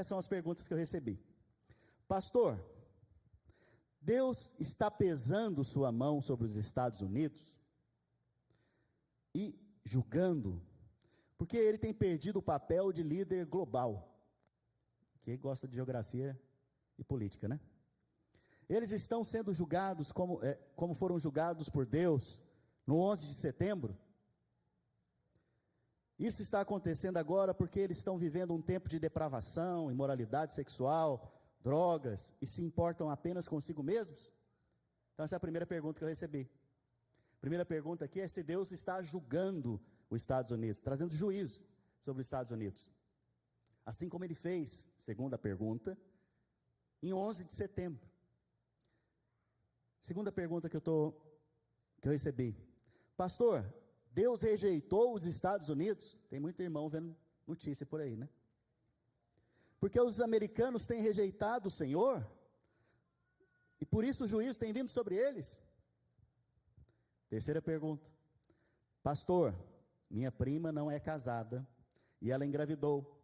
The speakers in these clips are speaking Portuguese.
essas são as perguntas que eu recebi. Pastor, Deus está pesando sua mão sobre os Estados Unidos e julgando, porque ele tem perdido o papel de líder global. Quem gosta de geografia e política, né? Eles estão sendo julgados como foram julgados por Deus no 11 de setembro. Isso está acontecendo agora porque eles estão vivendo um tempo de depravação, imoralidade sexual, drogas, e se importam apenas consigo mesmos? Então essa é a primeira pergunta que eu recebi. A primeira pergunta aqui é se Deus está julgando os Estados Unidos, trazendo juízo sobre os Estados Unidos. Assim como ele fez, segunda pergunta, em 11 de setembro. Segunda pergunta que eu recebi. Pastor, Deus rejeitou os Estados Unidos? Tem muito irmão vendo notícia por aí, né? Porque os americanos têm rejeitado o Senhor, e por isso o juízo tem vindo sobre eles? Terceira pergunta. Pastor, minha prima não é casada, e ela engravidou,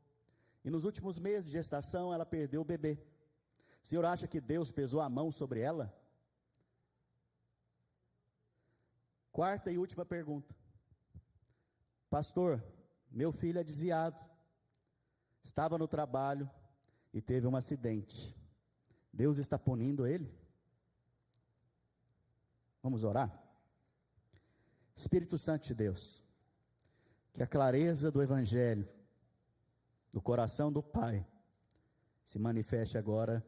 e nos últimos meses de gestação ela perdeu o bebê. O senhor acha que Deus pesou a mão sobre ela? Quarta e última pergunta. Pastor, meu filho é desviado, estava no trabalho e teve um acidente. Deus está punindo ele? Vamos orar? Espírito Santo de Deus, que a clareza do Evangelho, do coração do Pai, se manifeste agora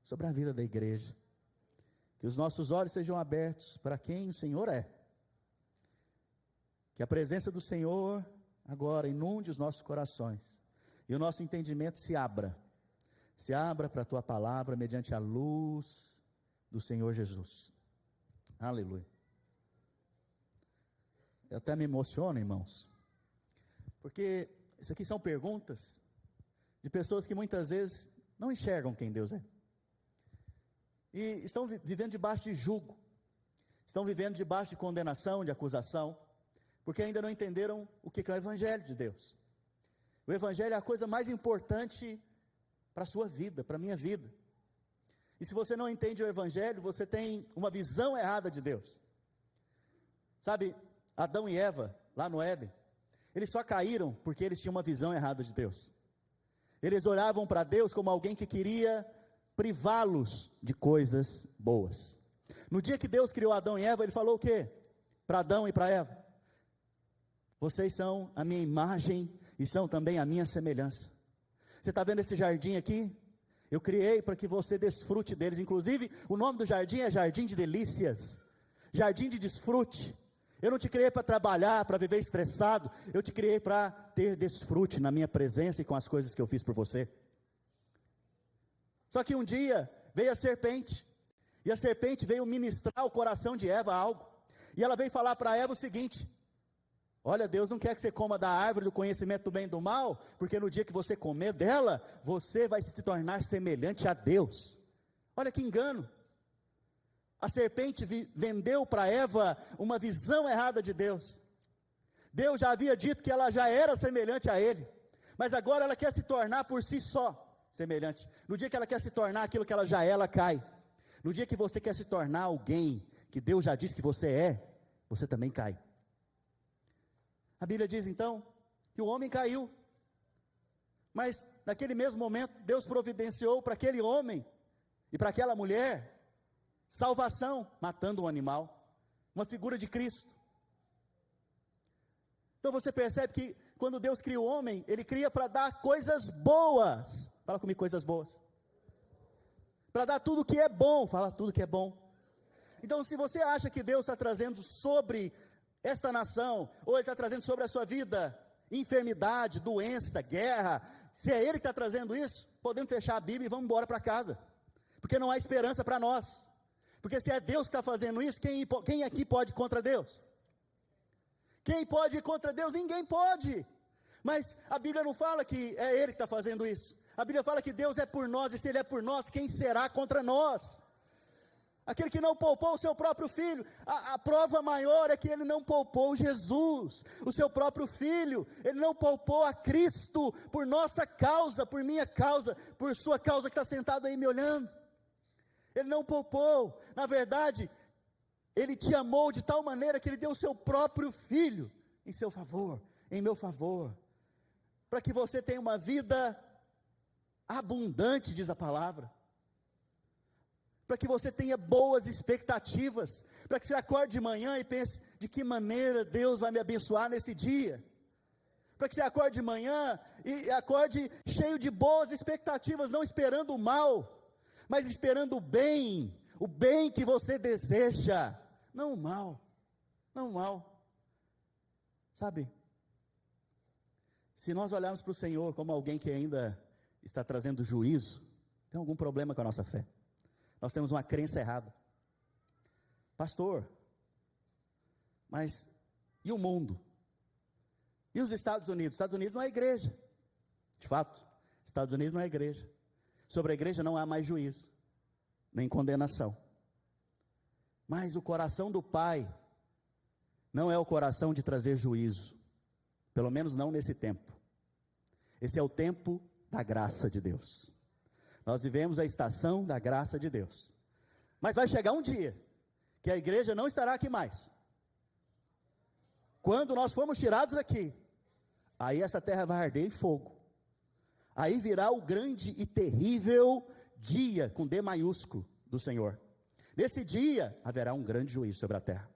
sobre a vida da igreja. Que os nossos olhos sejam abertos para quem o Senhor é. Que a presença do Senhor agora inunde os nossos corações, e o nosso entendimento se abra para a Tua palavra, mediante a luz do Senhor Jesus. Aleluia. Eu até me emociono, irmãos, porque isso aqui são perguntas de pessoas que muitas vezes não enxergam quem Deus é, e estão vivendo debaixo de julgo, estão vivendo debaixo de condenação, de acusação, porque ainda não entenderam o que é o Evangelho de Deus. O Evangelho é a coisa mais importante para a sua vida, para a minha vida. E se você não entende o Evangelho, você tem uma visão errada de Deus. Sabe, Adão e Eva, lá no Éden, eles só caíram porque eles tinham uma visão errada de Deus. Eles olhavam para Deus como alguém que queria privá-los de coisas boas. No dia que Deus criou Adão e Eva, Ele falou o quê? Para Adão e para Eva: vocês são a minha imagem e são também a minha semelhança. Você está vendo esse jardim aqui? Eu criei para que você desfrute deles. Inclusive, o nome do jardim é Jardim de Delícias, jardim de desfrute. Eu não te criei para trabalhar, para viver estressado. Eu te criei para ter desfrute na minha presença e com as coisas que eu fiz por você. Só que um dia veio a serpente, e a serpente veio ministrar ao coração de Eva algo, e ela veio falar para Eva o seguinte: olha, Deus não quer que você coma da árvore do conhecimento do bem e do mal, porque no dia que você comer dela, você vai se tornar semelhante a Deus. Olha que engano. A serpente vendeu para Eva uma visão errada de Deus. Deus já havia dito que ela já era semelhante a Ele, mas agora ela quer se tornar por si só semelhante. No dia que ela quer se tornar aquilo que ela já é, ela cai. No dia que você quer se tornar alguém que Deus já disse que você é, você também cai. A Bíblia diz então que o homem caiu, mas naquele mesmo momento Deus providenciou para aquele homem e para aquela mulher salvação, matando um animal, uma figura de Cristo. Então você percebe que quando Deus cria o homem, Ele cria para dar coisas boas. Fala comigo, coisas boas. Para dar tudo que é bom. Fala tudo que é bom. Então se você acha que Deus está trazendo sobre esta nação, ou Ele está trazendo sobre a sua vida enfermidade, doença, guerra, se é Ele que está trazendo isso, podemos fechar a Bíblia e vamos embora para casa, porque não há esperança para nós. Porque se é Deus que está fazendo isso, quem aqui pode ir contra Deus? Quem pode ir contra Deus? Ninguém pode. Mas a Bíblia não fala que é Ele que está fazendo isso. A Bíblia fala que Deus é por nós, e se Ele é por nós, quem será contra nós? Aquele que não poupou o seu próprio filho. A prova maior é que ele não poupou Jesus, o seu próprio filho. Ele não poupou a Cristo por nossa causa, por minha causa, por sua causa que está sentado aí me olhando. Ele não poupou. Na verdade, ele te amou de tal maneira que ele deu o seu próprio filho em seu favor, em meu favor, para que você tenha uma vida abundante, diz a palavra. Para que você tenha boas expectativas, para que você acorde de manhã e pense, de que maneira Deus vai me abençoar nesse dia, para que você acorde de manhã e acorde cheio de boas expectativas, não esperando o mal, mas esperando o bem que você deseja, não o mal, não o mal, sabe, se nós olharmos para o Senhor como alguém que ainda está trazendo juízo, tem algum problema com a nossa fé. Nós temos uma crença errada. Pastor, mas e o mundo? E os Estados Unidos? Os Estados Unidos não é igreja. De fato, Estados Unidos não é igreja. Sobre a igreja não há mais juízo, nem condenação. Mas o coração do Pai não é o coração de trazer juízo. Pelo menos não nesse tempo. Esse é o tempo da graça de Deus. Nós vivemos a estação da graça de Deus. Mas vai chegar um dia que a igreja não estará aqui mais. Quando nós formos tirados daqui, aí essa terra vai arder em fogo. Aí virá o grande e terrível dia, com D maiúsculo, do Senhor. Nesse dia haverá um grande juízo sobre a terra.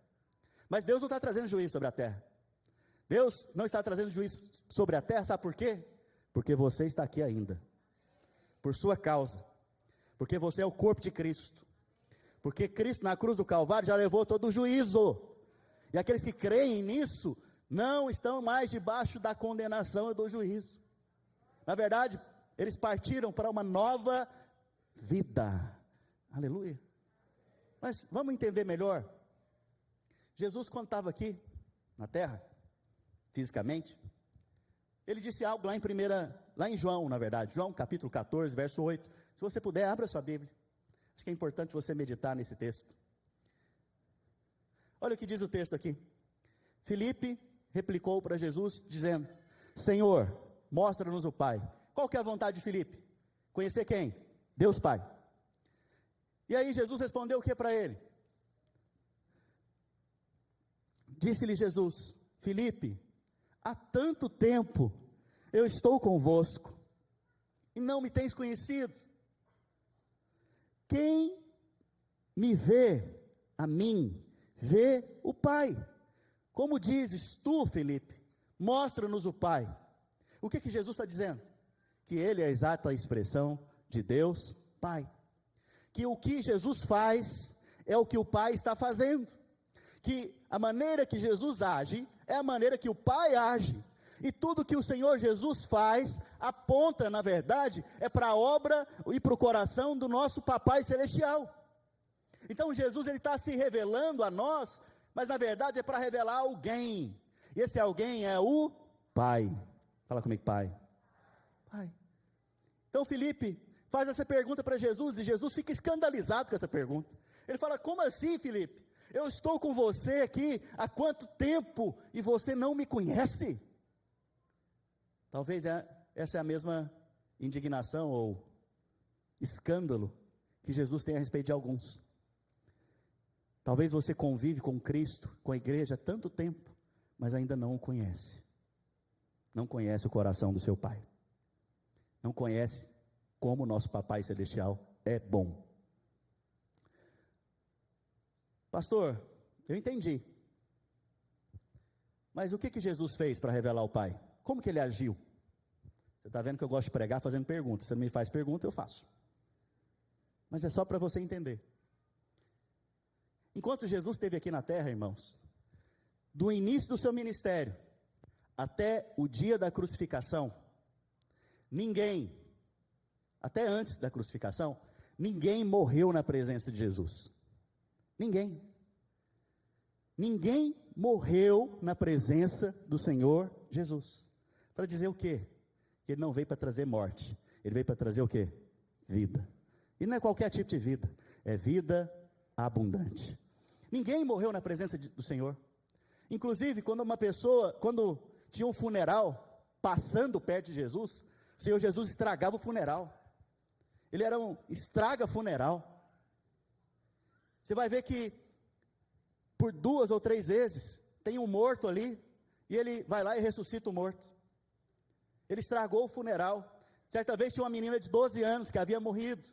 Mas Deus não está trazendo juízo sobre a terra. Deus não está trazendo juízo sobre a terra, sabe por quê? Porque você está aqui ainda. Por sua causa, porque você é o corpo de Cristo, porque Cristo na cruz do Calvário já levou todo o juízo, e aqueles que creem nisso, não estão mais debaixo da condenação e do juízo, na verdade, eles partiram para uma nova vida, aleluia. Mas vamos entender melhor, Jesus quando estava aqui, na terra, fisicamente, ele disse algo lá em João, na verdade, João capítulo 14, verso 8, se você puder, abra sua Bíblia, acho que é importante você meditar nesse texto. Olha o que diz o texto aqui, Filipe replicou para Jesus, dizendo, Senhor, mostra-nos o Pai. Qual que é a vontade de Filipe? Conhecer quem? Deus Pai. E aí Jesus respondeu o que para ele? Disse-lhe Jesus, Filipe, há tanto tempo eu estou convosco, e não me tens conhecido. Quem me vê a mim, vê o Pai. Como dizes tu, Filipe, mostra-nos o Pai. O que Jesus está dizendo? Que ele é a exata expressão de Deus Pai. Que o que Jesus faz é o que o Pai está fazendo. Que a maneira que Jesus age é a maneira que o Pai age. E tudo que o Senhor Jesus faz, aponta, na verdade, é para a obra e para o coração do nosso Papai Celestial. Então Jesus, ele está se revelando a nós, mas na verdade é para revelar alguém. E esse alguém é o Pai. Fala comigo, Pai. Pai. Então Filipe faz essa pergunta para Jesus, e Jesus fica escandalizado com essa pergunta. Ele fala, como assim, Filipe? Eu estou com você aqui há quanto tempo, e você não me conhece? Talvez essa é a mesma indignação ou escândalo que Jesus tem a respeito de alguns. Talvez você convive com Cristo, com a igreja há tanto tempo, mas ainda não o conhece. Não conhece o coração do seu Pai. Não conhece como o nosso Papai Celestial é bom. Pastor, eu entendi. Mas o que Jesus fez para revelar o Pai? Como que ele agiu? Você está vendo que eu gosto de pregar fazendo perguntas. Se você não me faz pergunta, eu faço. Mas é só para você entender. Enquanto Jesus esteve aqui na terra, irmãos, do início do seu ministério até o dia da crucificação, ninguém, até antes da crucificação, ninguém morreu na presença de Jesus. Ninguém. Ninguém morreu na presença do Senhor Jesus. Para dizer o quê? Que ele não veio para trazer morte. Ele veio para trazer o quê? Vida. E não é qualquer tipo de vida. É vida abundante. Ninguém morreu na presença do Senhor. Inclusive, quando tinha um funeral passando perto de Jesus, o Senhor Jesus estragava o funeral. Ele era um estraga-funeral. Você vai ver que por 2 ou 3 vezes tem um morto ali, e ele vai lá e ressuscita o morto. Ele estragou o funeral. Certa vez tinha uma menina de 12 anos que havia morrido.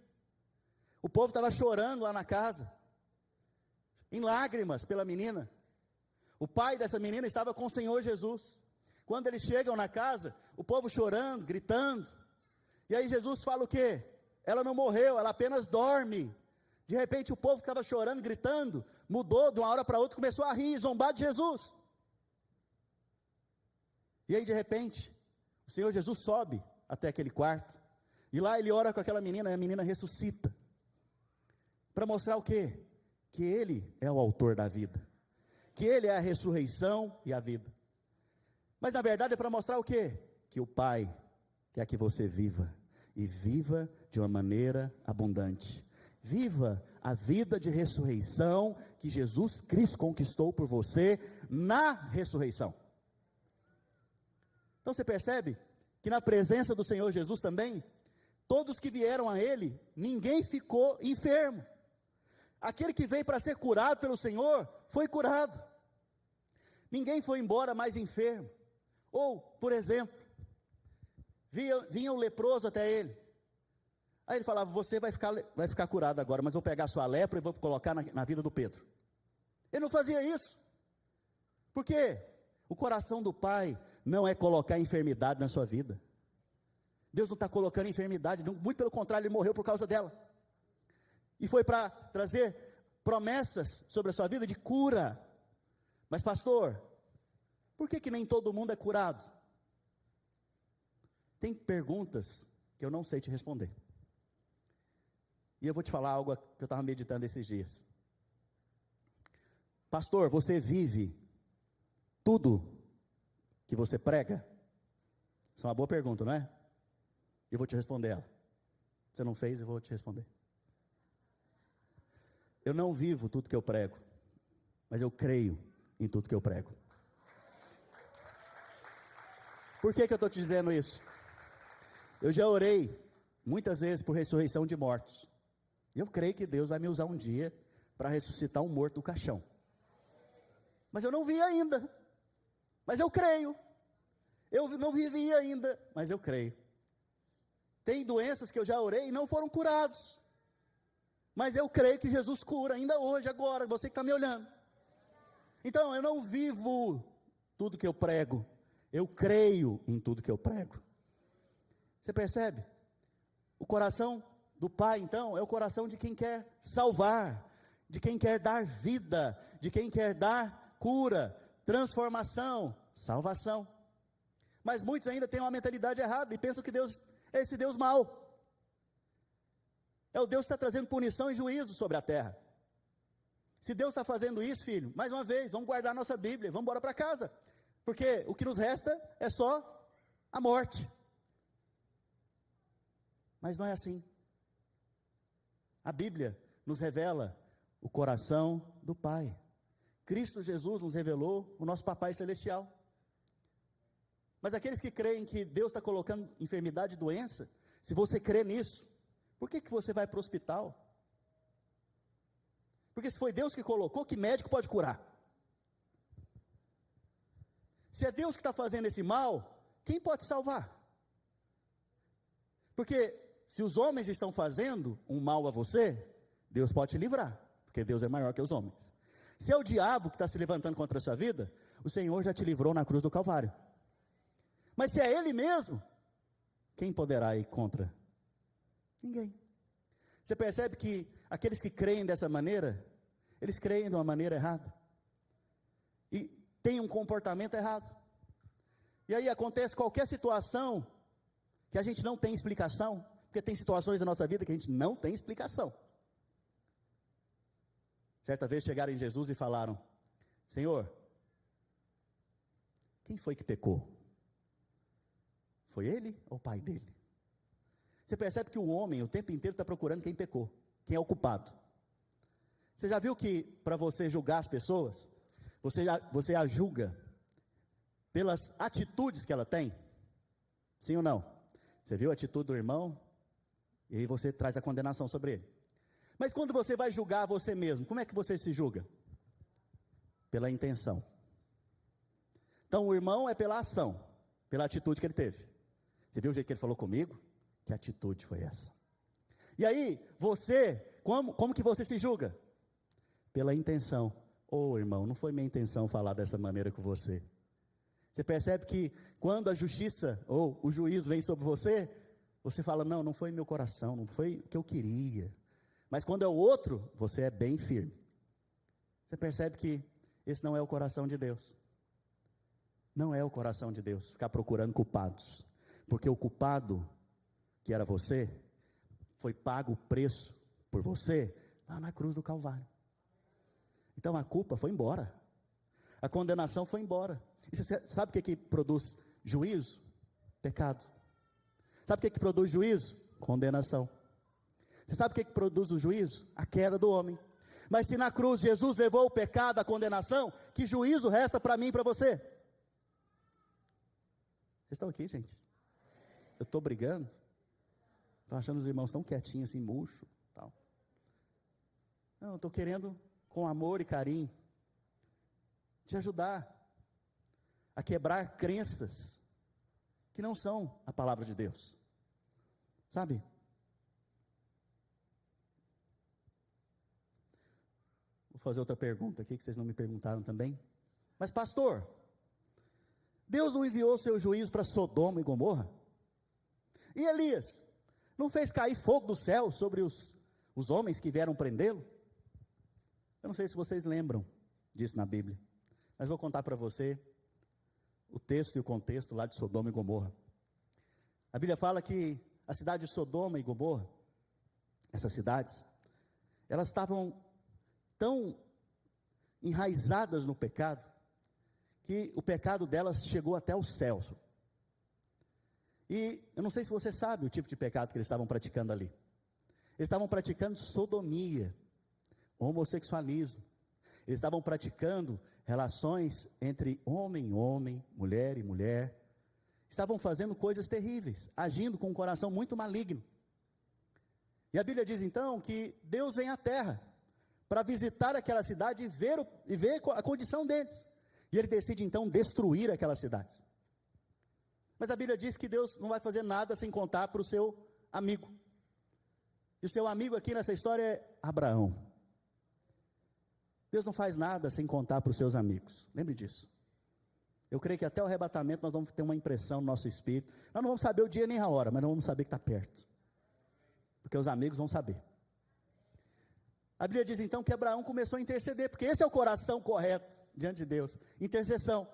O povo estava chorando lá na casa, em lágrimas pela menina. O pai dessa menina estava com o Senhor Jesus. Quando eles chegam na casa, o povo chorando, gritando. E aí Jesus fala o quê? Ela não morreu, ela apenas dorme. De repente o povo que estava chorando, gritando, mudou de uma hora para outra, começou a rir e zombar de Jesus. E aí de repente, o Senhor Jesus sobe até aquele quarto, e lá ele ora com aquela menina, e a menina ressuscita. Para mostrar o quê? Que Ele é o autor da vida. Que Ele é a ressurreição e a vida. Mas na verdade é para mostrar o quê? Que o Pai quer que você viva, e viva de uma maneira abundante. Viva a vida de ressurreição que Jesus Cristo conquistou por você na ressurreição. Então você percebe que na presença do Senhor Jesus também, todos que vieram a Ele, ninguém ficou enfermo. Aquele que veio para ser curado pelo Senhor, foi curado. Ninguém foi embora mais enfermo. Ou, por exemplo, vinha o leproso até ele. Aí ele falava, você vai ficar curado agora, mas eu vou pegar a sua lepra e vou colocar na vida do Pedro. Ele não fazia isso. Por quê? O coração do Pai não é colocar enfermidade na sua vida. Deus não está colocando enfermidade, muito pelo contrário, Ele morreu por causa dela. E foi para trazer promessas sobre a sua vida de cura. Mas pastor, por que nem todo mundo é curado? Tem perguntas que eu não sei te responder. E eu vou te falar algo que eu estava meditando esses dias. Pastor, você vive tudo que você prega? Isso é uma boa pergunta, não é? Eu vou te responder ela. Você não fez, eu vou te responder. Eu não vivo tudo que eu prego, mas eu creio em tudo que eu prego. Por que eu estou te dizendo isso? Eu já orei muitas vezes por ressurreição de mortos. Eu creio que Deus vai me usar um dia para ressuscitar um morto do caixão. Mas eu não vi ainda. Mas eu creio. Eu não vivi ainda, mas eu creio. Tem doenças que eu já orei e não foram curados. Mas eu creio que Jesus cura ainda hoje, agora, você que está me olhando. Então, eu não vivo tudo que eu prego. Eu creio em tudo que eu prego. Você percebe? O coração do Pai, então, é o coração de quem quer salvar, de quem quer dar vida, de quem quer dar cura, transformação, salvação. Mas muitos ainda têm uma mentalidade errada e pensam que Deus é esse Deus mau. É o Deus que está trazendo punição e juízo sobre a terra. Se Deus está fazendo isso, filho, mais uma vez, vamos guardar a nossa Bíblia, vamos embora para casa. Porque o que nos resta é só a morte. Mas não é assim. A Bíblia nos revela o coração do Pai. Cristo Jesus nos revelou o nosso Papai Celestial. Mas aqueles que creem que Deus está colocando enfermidade e doença, se você crê nisso, por que você vai para o hospital? Porque se foi Deus que colocou, que médico pode curar? Se é Deus que está fazendo esse mal, quem pode salvar? Porque se os homens estão fazendo um mal a você, Deus pode te livrar, porque Deus é maior que os homens. Se é o diabo que está se levantando contra a sua vida, o Senhor já te livrou na cruz do Calvário. Mas se é Ele mesmo, quem poderá ir contra? Ninguém. Você percebe que aqueles que creem dessa maneira, eles creem de uma maneira errada. E têm um comportamento errado. E aí acontece qualquer situação que a gente não tem explicação, porque tem situações na nossa vida que a gente não tem explicação. Certa vez chegaram em Jesus e falaram: Senhor, quem foi que pecou? Foi ele ou o pai dele? Você percebe que o homem o tempo inteiro está procurando quem pecou, quem é o culpado. Você já viu que para você julgar as pessoas, você a julga pelas atitudes que ela tem? Sim ou não? Você viu a atitude do irmão, e aí você traz a condenação sobre ele. Mas quando você vai julgar você mesmo, como é que você se julga? Pela intenção. Então o irmão é pela ação, pela atitude que ele teve. Você viu o jeito que ele falou comigo? Que atitude foi essa? E aí, você, como que você se julga? Pela intenção. Irmão, não foi minha intenção falar dessa maneira com você. Você percebe que quando a justiça ou o juízo vem sobre você, você fala, não foi meu coração, não foi o que eu queria. Mas quando é o outro, você é bem firme. Você percebe que esse não é o coração de Deus. Não é o coração de Deus, ficar procurando culpados. Porque o culpado, que era você, foi pago o preço por você, lá na cruz do Calvário. Então a culpa foi embora. A condenação foi embora. E você sabe o que produz juízo? Pecado. Sabe o que produz juízo? Condenação. Você sabe o que produz o juízo? A queda do homem. Mas se na cruz Jesus levou o pecado, a condenação, que juízo resta para mim e para você? Vocês estão aqui, gente? Eu estou brigando? Estou achando os irmãos tão quietinhos assim, murcho, tal. Não, eu estou querendo, com amor e carinho, te ajudar a quebrar crenças que não são a palavra de Deus. Sabe? Vou fazer outra pergunta aqui, que vocês não me perguntaram também. Mas pastor, Deus não enviou seu juízo para Sodoma e Gomorra? E Elias, não fez cair fogo do céu sobre os homens que vieram prendê-lo? Eu não sei se vocês lembram disso na Bíblia, mas vou contar para você o texto e o contexto lá de Sodoma e Gomorra. A Bíblia fala que a cidade de Sodoma e Gomorra, essas cidades, elas estavam tão enraizadas no pecado, que o pecado delas chegou até o céu. E eu não sei se você sabe o tipo de pecado que eles estavam praticando ali. Eles estavam praticando sodomia, homossexualismo. Eles estavam praticando relações entre homem e homem, mulher e mulher. Estavam fazendo coisas terríveis, agindo com um coração muito maligno. E a Bíblia diz então que Deus vem à terra para visitar aquela cidade e ver a condição deles. E ele decide então destruir aquelas cidades. Mas a Bíblia diz que Deus não vai fazer nada sem contar para o seu amigo. E o seu amigo aqui nessa história é Abraão. Deus não faz nada sem contar para os seus amigos. Lembre disso. Eu creio que até o arrebatamento nós vamos ter uma impressão no nosso espírito. Nós não vamos saber o dia nem a hora, mas nós vamos saber que está perto. Porque os amigos vão saber. A Bíblia diz então que Abraão começou a interceder, porque esse é o coração correto diante de Deus. Intercessão.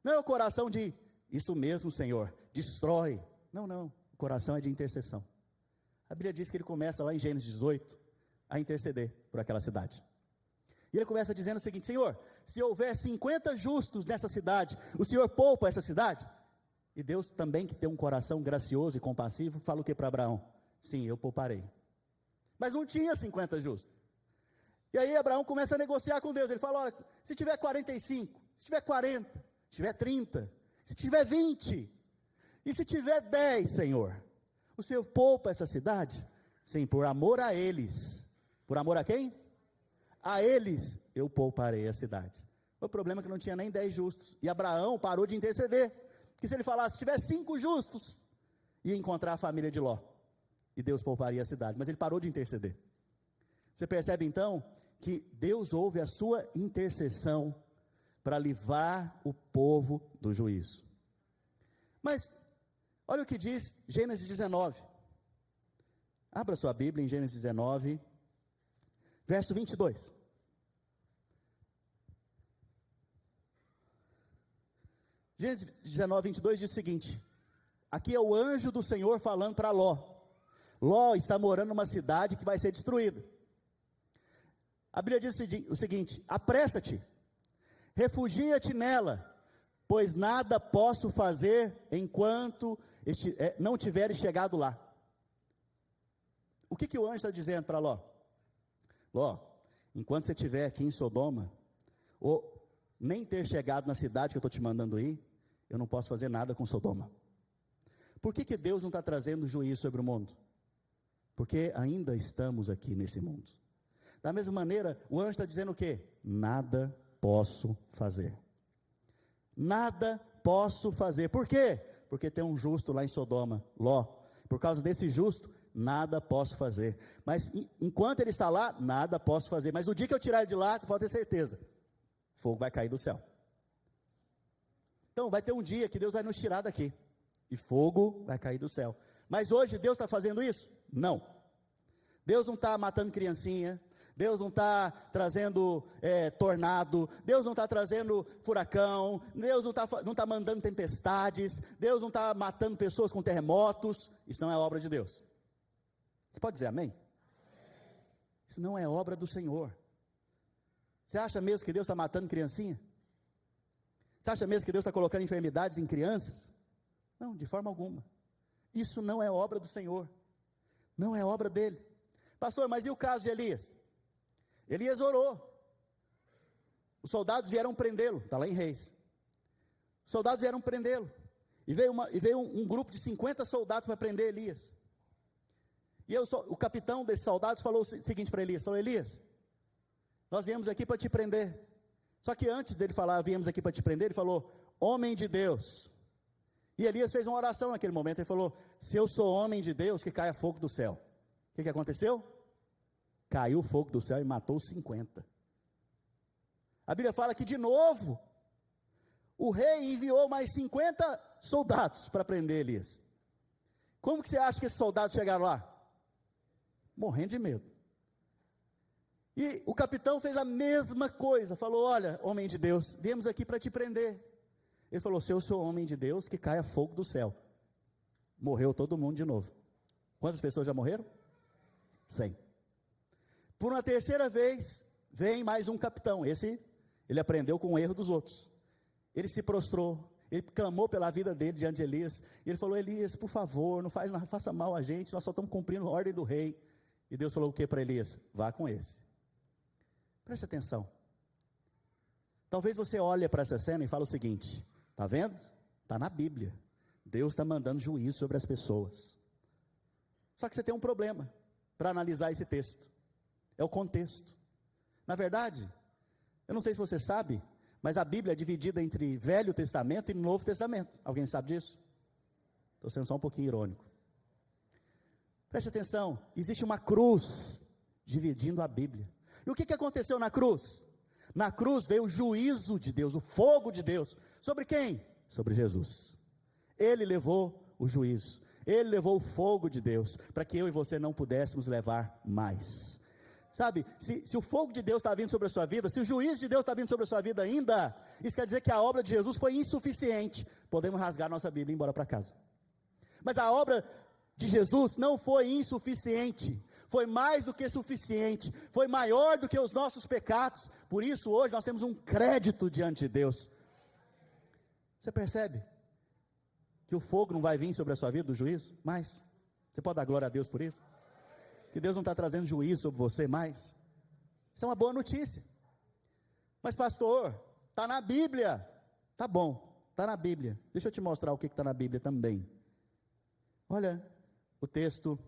Não é o coração de, isso mesmo, Senhor, destrói. Não. O coração é de intercessão. A Bíblia diz que ele começa lá em Gênesis 18 a interceder por aquela cidade. E ele começa dizendo o seguinte: Senhor, se houver 50 justos nessa cidade, o Senhor poupa essa cidade? E Deus também, que tem um coração gracioso e compassivo, fala o que para Abraão? Sim, eu pouparei. Mas não tinha 50 justos. E aí Abraão começa a negociar com Deus. Ele fala, olha, se tiver 45, se tiver 40, se tiver 30, se tiver 20, e se tiver 10, Senhor, o Senhor poupa essa cidade? Sim, por amor a eles. Por amor a quem? A eles eu pouparei a cidade. O problema é que não tinha nem 10 justos. E Abraão parou de interceder. Porque se ele falasse, se tiver 5 justos, ia encontrar a família de Ló. E Deus pouparia a cidade. Mas ele parou de interceder. Você percebe então que Deus ouve a sua intercessão para livrar o povo do juízo. Mas olha o que diz Gênesis 19. Abra sua Bíblia em Gênesis 19, verso 22. Gênesis 19, 22 diz o seguinte: aqui é o anjo do Senhor falando para Ló. Ló está morando numa cidade que vai ser destruída. A Bíblia diz o seguinte: apressa-te, refugia-te nela, pois nada posso fazer enquanto não tiveres chegado lá. O que o anjo está dizendo para Ló? Ló, enquanto você estiver aqui em Sodoma, ou nem ter chegado na cidade que eu estou te mandando ir, eu não posso fazer nada com Sodoma. Por que Deus não está trazendo juízo sobre o mundo? Porque ainda estamos aqui nesse mundo. Da mesma maneira, o anjo está dizendo o quê? Nada posso fazer. Nada posso fazer. Por quê? Porque tem um justo lá em Sodoma, Ló. Por causa desse justo, nada posso fazer. Mas enquanto ele está lá, nada posso fazer. Mas no dia que eu tirar ele de lá, você pode ter certeza, fogo vai cair do céu. Então vai ter um dia que Deus vai nos tirar daqui, e fogo vai cair do céu. Mas hoje Deus está fazendo isso? Não. Deus não está matando criancinha, Deus não está trazendo tornado, Deus não está trazendo furacão, Deus não está mandando tempestades, Deus não está matando pessoas com terremotos. Isso não é obra de Deus. Você pode dizer amém? Isso não é obra do Senhor. Você acha mesmo que Deus está matando criancinha? Você acha mesmo que Deus está colocando enfermidades em crianças? Não, de forma alguma. Isso não é obra do Senhor, não é obra dele. Pastor, mas e o caso de Elias? Elias orou, os soldados vieram prendê-lo, está lá em Reis. Os soldados vieram prendê-lo, e veio um grupo de 50 soldados para prender Elias. E o capitão desses soldados falou o seguinte para Elias, falou: Elias, nós viemos aqui para te prender. Só que antes dele falar, viemos aqui para te prender, ele falou: homem de Deus. E Elias fez uma oração naquele momento, ele falou: se eu sou homem de Deus, que caia fogo do céu. O que aconteceu? Caiu fogo do céu e matou os 50. A Bíblia fala que de novo, o rei enviou mais 50 soldados para prender Elias. Como que você acha que esses soldados chegaram lá? Morrendo de medo. E o capitão fez a mesma coisa, falou: olha, homem de Deus, viemos aqui para te prender. Ele falou: se eu sou homem de Deus, que caia fogo do céu. Morreu todo mundo de novo. Quantas pessoas já morreram? 100. Por uma terceira vez, vem mais um capitão. Esse, ele aprendeu com o erro dos outros. Ele se prostrou, ele clamou pela vida dele diante de Elias. E ele falou: Elias, por favor, não faça mal a gente, nós só estamos cumprindo a ordem do rei. E Deus falou o que para Elias? Vá com esse. Preste atenção. Talvez você olhe para essa cena e fale o seguinte: está vendo? Está na Bíblia. Deus está mandando juízo sobre as pessoas. Só que você tem um problema para analisar esse texto. É o contexto. Na verdade, eu não sei se você sabe, mas a Bíblia é dividida entre Velho Testamento e Novo Testamento. Alguém sabe disso? Estou sendo só um pouquinho irônico. Preste atenção, existe uma cruz dividindo a Bíblia. E o que aconteceu na cruz? Na cruz veio o juízo de Deus, o fogo de Deus. Sobre quem? Sobre Jesus. Ele levou o juízo, ele levou o fogo de Deus, para que eu e você não pudéssemos levar mais. Sabe, se o fogo de Deus está vindo sobre a sua vida, se o juízo de Deus está vindo sobre a sua vida ainda, isso quer dizer que a obra de Jesus foi insuficiente. Podemos rasgar nossa Bíblia e ir embora para casa. Mas a obra de Jesus não foi insuficiente, foi mais do que suficiente, foi maior do que os nossos pecados. Por isso hoje nós temos um crédito diante de Deus. Você percebe que o fogo não vai vir sobre a sua vida do juízo? Mas você pode dar glória a Deus por isso? Que Deus não está trazendo juízo sobre você mais? Isso é uma boa notícia. Mas pastor, está na Bíblia. Tá bom, está na Bíblia. Deixa eu te mostrar o que está na Bíblia também. Olha o texto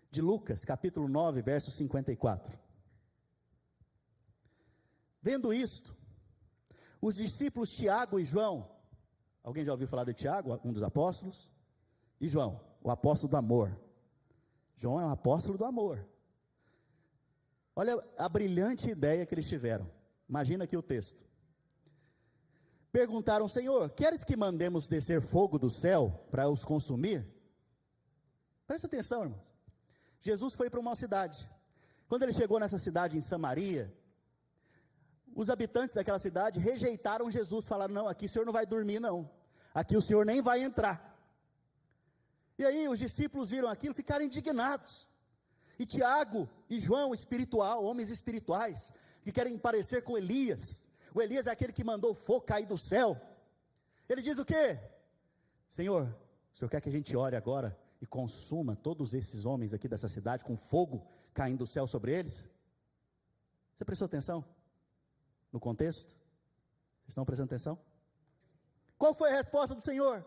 de Lucas, capítulo 9, verso 54. Vendo isto, os discípulos Tiago e João, alguém já ouviu falar de Tiago, um dos apóstolos? E João, o apóstolo do amor. João é um apóstolo do amor. Olha a brilhante ideia que eles tiveram. Imagina aqui o texto. Perguntaram: Senhor, queres que mandemos descer fogo do céu para os consumir? Presta atenção, irmãos. Jesus foi para uma cidade. Quando ele chegou nessa cidade em Samaria, os habitantes daquela cidade rejeitaram Jesus, falaram: não, aqui o senhor não vai dormir não, aqui o senhor nem vai entrar. E aí os discípulos viram aquilo, ficaram indignados. E Tiago e João, espiritual, homens espirituais, que querem parecer com Elias. O Elias é aquele que mandou o fogo cair do céu. Ele diz o quê? Senhor, o senhor quer que a gente ore agora e consuma todos esses homens aqui dessa cidade com fogo caindo do céu sobre eles? Você prestou atenção no contexto? Vocês estão prestando atenção? Qual foi a resposta do Senhor?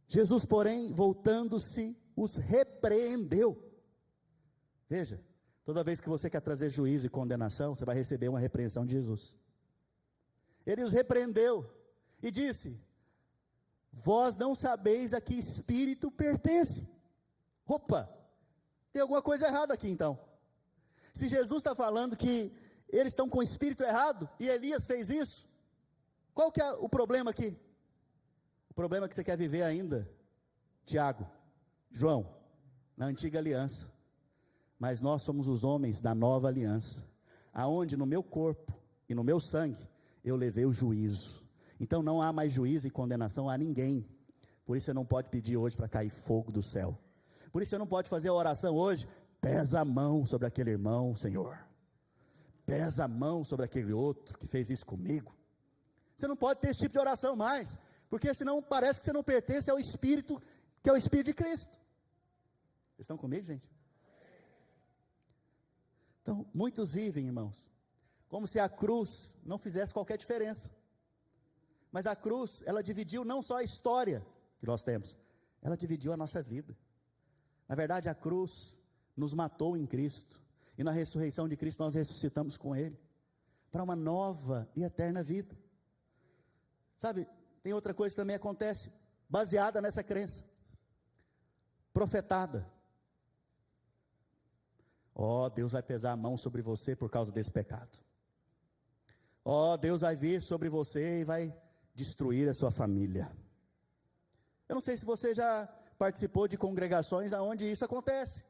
Jesus, porém, voltando-se, os repreendeu. Veja, toda vez que você quer trazer juízo e condenação, você vai receber uma repreensão de Jesus. Ele os repreendeu e disse: vós não sabeis a que espírito pertence. Opa, tem alguma coisa errada aqui então. Se Jesus está falando que eles estão com o espírito errado, e Elias fez isso, qual que é o problema aqui? O problema é que você quer viver ainda, Tiago, João, na antiga aliança, mas nós somos os homens da nova aliança, aonde no meu corpo e no meu sangue, eu levei o juízo. Então não há mais juízo e condenação a ninguém. Por isso você não pode pedir hoje para cair fogo do céu. Por isso você não pode fazer a oração hoje: pesa a mão sobre aquele irmão, Senhor. Pesa a mão sobre aquele outro que fez isso comigo. Você não pode ter esse tipo de oração mais, porque senão parece que você não pertence ao Espírito, que é o Espírito de Cristo. Vocês estão comigo, gente? Então, muitos vivem, irmãos, como se a cruz não fizesse qualquer diferença. Mas a cruz, ela dividiu não só a história que nós temos, ela dividiu a nossa vida. Na verdade, a cruz nos matou em Cristo, e na ressurreição de Cristo nós ressuscitamos com Ele, para uma nova e eterna vida. Sabe, tem outra coisa que também acontece, baseada nessa crença, profetada. Deus vai pesar a mão sobre você por causa desse pecado. Deus vai vir sobre você e vai destruir a sua família. Eu não sei se você já participou de congregações onde isso acontece.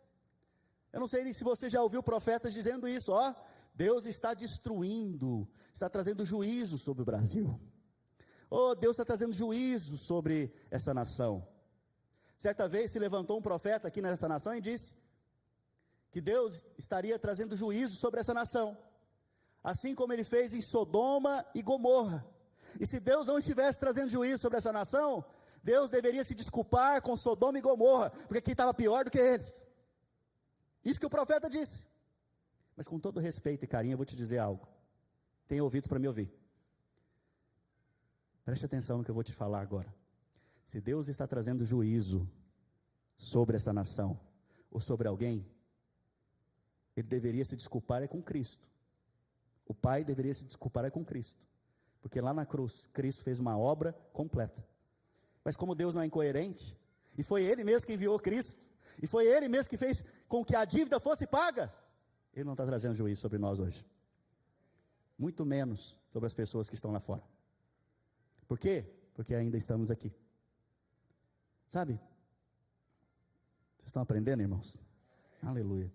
Eu não sei se você já ouviu profetas dizendo isso: Deus está destruindo, está trazendo juízo sobre o Brasil. Deus está trazendo juízo sobre essa nação. Certa vez se levantou um profeta aqui nessa nação e disse que Deus estaria trazendo juízo sobre essa nação, assim como Ele fez em Sodoma e Gomorra. E se Deus não estivesse trazendo juízo sobre essa nação, Deus deveria se desculpar com Sodoma e Gomorra, porque aqui estava pior do que eles. Isso que o profeta disse. Mas com todo respeito e carinho, eu vou te dizer algo. Tenha ouvidos para me ouvir. Preste atenção no que eu vou te falar agora. Se Deus está trazendo juízo sobre essa nação, ou sobre alguém, Ele deveria se desculpar com Cristo. O Pai deveria se desculpar com Cristo, porque lá na cruz, Cristo fez uma obra completa. Mas como Deus não é incoerente, e foi Ele mesmo que enviou Cristo, e foi Ele mesmo que fez com que a dívida fosse paga, Ele não está trazendo juízo sobre nós hoje, muito menos sobre as pessoas que estão lá fora. Por quê? Porque ainda estamos aqui. Sabe? Vocês estão aprendendo, irmãos? Aleluia.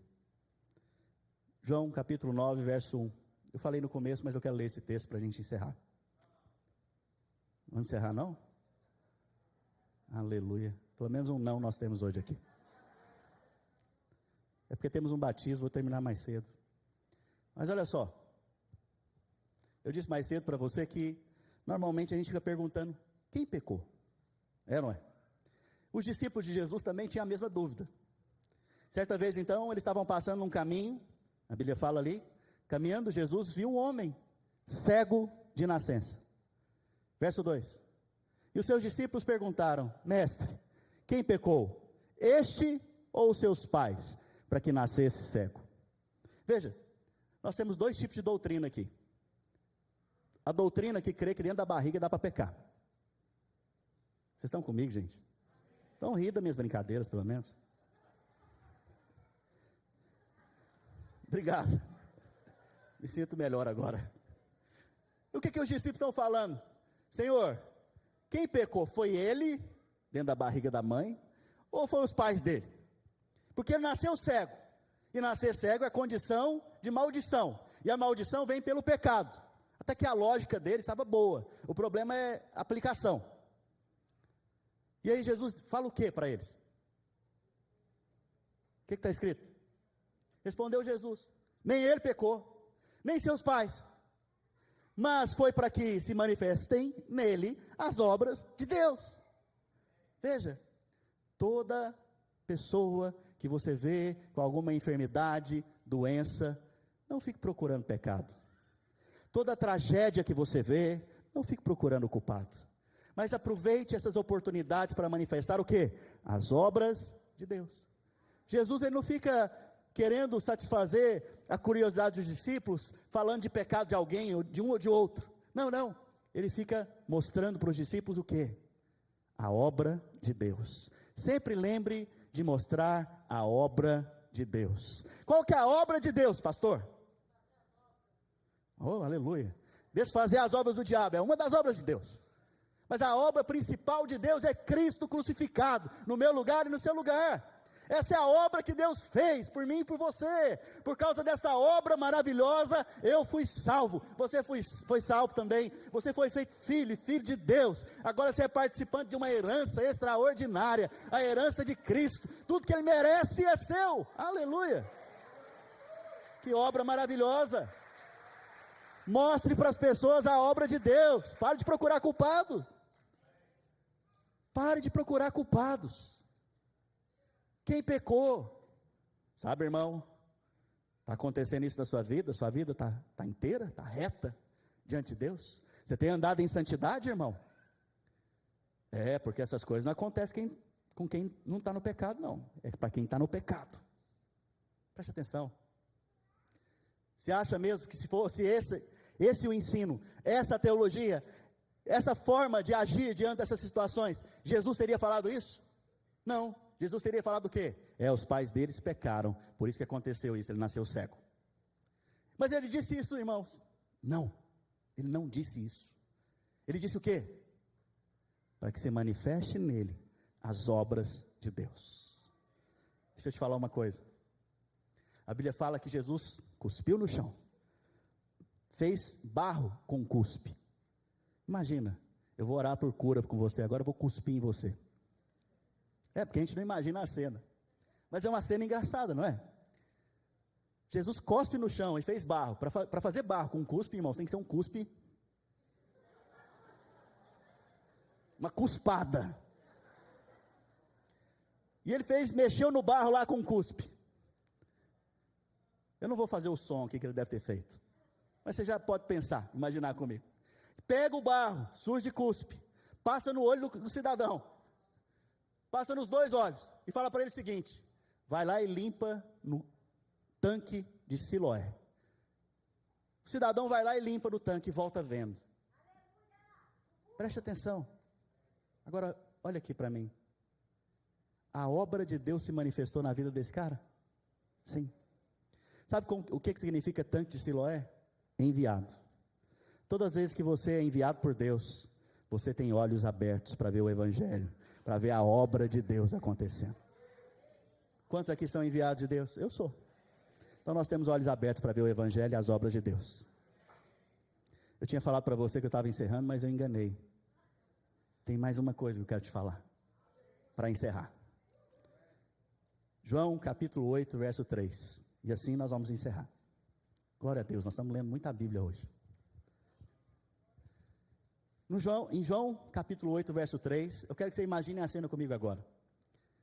João capítulo 9, verso 1. Eu falei no começo, mas eu quero ler esse texto para a gente encerrar. Vamos encerrar, não? Aleluia. Pelo menos um não nós temos hoje aqui. É porque temos um batismo, vou terminar mais cedo. Mas olha só. Eu disse mais cedo para você que normalmente a gente fica perguntando: quem pecou? Não é? Os discípulos de Jesus também tinham a mesma dúvida. Certa vez então, eles estavam passando um caminho, a Bíblia fala ali, caminhando, Jesus viu um homem cego de nascença. Verso 2. E os seus discípulos perguntaram: mestre, quem pecou? Este ou os seus pais, para que nascesse cego? Veja, nós temos dois tipos de doutrina aqui. A doutrina que crê que dentro da barriga dá para pecar. Vocês estão comigo, gente? Então ri das minhas brincadeiras, pelo menos. Obrigado. Me sinto melhor agora. O que os discípulos estão falando? Senhor, quem pecou? Foi ele, dentro da barriga da mãe, ou foram os pais dele? Porque ele nasceu cego. E nascer cego é condição de maldição. E a maldição vem pelo pecado. Até que a lógica dele estava boa. O problema é a aplicação. E aí Jesus fala o que para eles? O que está escrito? Respondeu Jesus: nem ele pecou, nem seus pais, mas foi para que se manifestem nele as obras de Deus. Veja, toda pessoa que você vê com alguma enfermidade, doença, não fique procurando pecado. Toda tragédia que você vê, não fique procurando o culpado. Mas aproveite essas oportunidades para manifestar o quê? As obras de Deus. Jesus, ele não fica querendo satisfazer a curiosidade dos discípulos, falando de pecado de alguém, ou de um ou de outro. Não. Ele fica mostrando para os discípulos o quê? A obra de Deus. Sempre lembre de mostrar a obra de Deus. Qual que é a obra de Deus, pastor? Oh, aleluia. Desfazer as obras do diabo, é uma das obras de Deus. Mas a obra principal de Deus é Cristo crucificado, no meu lugar e no seu lugar. Essa é a obra que Deus fez por mim e por você. Por causa desta obra maravilhosa, eu fui salvo. Você foi salvo também. Você foi feito filho de Deus. Agora você é participante de uma herança extraordinária, a herança de Cristo. Tudo que Ele merece é seu. Aleluia. Que obra maravilhosa. Mostre para as pessoas a obra de Deus. Pare de procurar culpado. Pare de procurar culpados. Quem pecou? Sabe, irmão, está acontecendo isso na sua vida está inteira, está reta diante de Deus? Você tem andado em santidade, irmão? É, porque essas coisas não acontecem com quem não está no pecado, não. É para quem está no pecado. Preste atenção. Você acha mesmo que se fosse esse o ensino, essa teologia, essa forma de agir diante dessas situações, Jesus teria falado isso? Não. Jesus teria falado o quê? Os pais deles pecaram, por isso que aconteceu isso, ele nasceu cego. Mas ele disse isso, irmãos? Não, ele não disse isso. Ele disse o quê? Para que se manifeste nele as obras de Deus. Deixa eu te falar uma coisa. A Bíblia fala que Jesus cuspiu no chão, fez barro com cuspe. Imagina, eu vou orar por cura com você, agora eu vou cuspir em você. Porque a gente não imagina a cena, mas é uma cena engraçada, não é? Jesus cospe no chão e fez barro. Para fazer barro com cuspe, irmãos, tem que ser um cuspe, uma cuspada. E ele mexeu no barro lá com cuspe. Eu não vou fazer o som aqui que ele deve ter feito, mas você já pode pensar, imaginar comigo. Pega o barro, sujo de cuspe, passa no olho do cidadão, passa nos 2 olhos, e fala para ele o seguinte: vai lá e limpa no tanque de Siloé. O cidadão vai lá e limpa no tanque e volta vendo. Preste atenção. Agora, olha aqui para mim. A obra de Deus se manifestou na vida desse cara? Sim. Sabe o que significa tanque de Siloé? Enviado. Todas as vezes que você é enviado por Deus, você tem olhos abertos para ver o Evangelho, para ver a obra de Deus acontecendo. Quantos aqui são enviados de Deus? Eu sou. Então nós temos olhos abertos para ver o Evangelho e as obras de Deus. Eu tinha falado para você que eu estava encerrando, mas eu enganei. Tem mais uma coisa que eu quero te falar, para encerrar. João capítulo 8, verso 3. E assim nós vamos encerrar. Glória a Deus, nós estamos lendo muita Bíblia hoje. Em João capítulo 8, verso 3, eu quero que você imagine a cena comigo agora.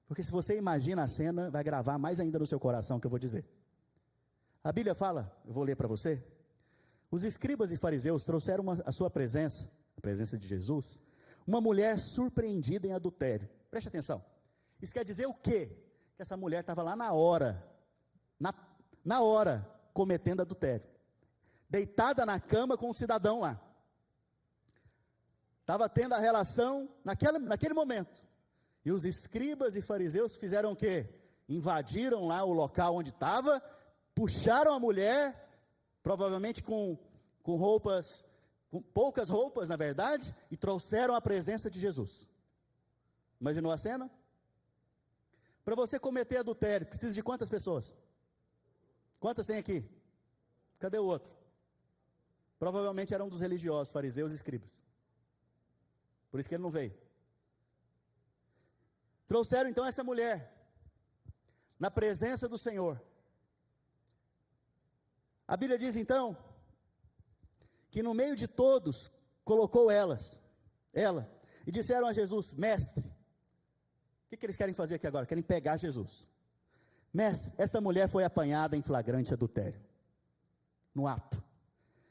Porque se você imagina a cena, vai gravar mais ainda no seu coração o que eu vou dizer. A Bíblia fala, eu vou ler para você. Os escribas e fariseus trouxeram à sua presença, a presença de Jesus, uma mulher surpreendida em adultério. Preste atenção. Isso quer dizer o quê? Que essa mulher estava lá na hora, cometendo adultério. Deitada na cama com um cidadão lá. Estava tendo a relação naquele momento. E os escribas e fariseus fizeram o quê? Invadiram lá o local onde estava, puxaram a mulher, provavelmente com roupas, com poucas roupas na verdade, e trouxeram à presença de Jesus. Imaginou a cena? Para você cometer adultério, precisa de quantas pessoas? Quantas tem aqui? Cadê o outro? Provavelmente era um dos religiosos, fariseus e escribas. Por isso que ele não veio. Trouxeram então essa mulher na presença do Senhor. A Bíblia diz então que no meio de todos colocou ela, e disseram a Jesus: mestre. O que eles querem fazer aqui agora? Querem pegar Jesus. Mestre, essa mulher foi apanhada em flagrante adultério, no ato.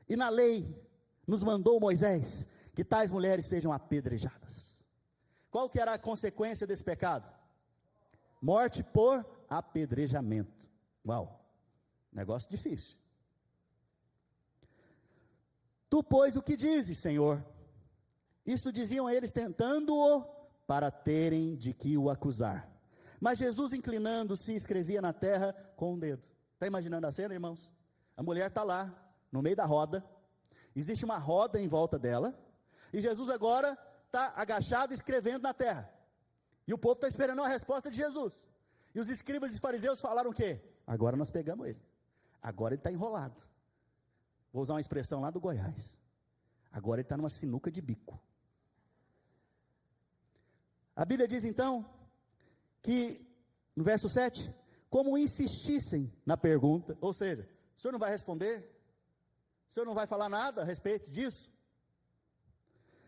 E na lei nos mandou Moisés que tais mulheres sejam apedrejadas. Qual que era a consequência desse pecado? Morte por apedrejamento. Uau, negócio difícil. Tu, pois, o que dizes, Senhor? Isso diziam eles, tentando-o para terem de que o acusar. Mas Jesus, inclinando-se, escrevia na terra com o dedo. Está imaginando a cena, irmãos? A mulher está lá, no meio da roda. Existe uma roda em volta dela. E Jesus agora está agachado, escrevendo na terra. E o povo está esperando a resposta de Jesus. E os escribas e fariseus falaram o quê? Agora nós pegamos ele. Agora ele está enrolado. Vou usar uma expressão lá do Goiás. Agora ele está numa sinuca de bico. A Bíblia diz então que, no verso 7, como insistissem na pergunta, ou seja, o senhor não vai responder? O senhor não vai falar nada a respeito disso?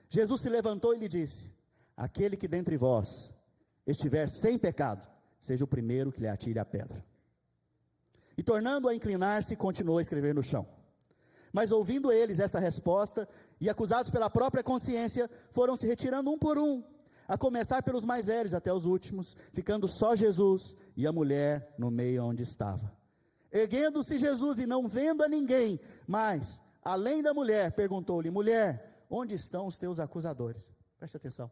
Jesus se levantou e lhe disse: aquele que dentre vós estiver sem pecado, seja o primeiro que lhe atire a pedra. E tornando a inclinar-se, continuou a escrever no chão. Mas ouvindo eles esta resposta, e acusados pela própria consciência, foram se retirando um por um, a começar pelos mais velhos até os últimos, ficando só Jesus e a mulher no meio onde estava. Erguendo-se Jesus e não vendo a ninguém, mas, além da mulher, perguntou-lhe: mulher, onde estão os teus acusadores? Preste atenção.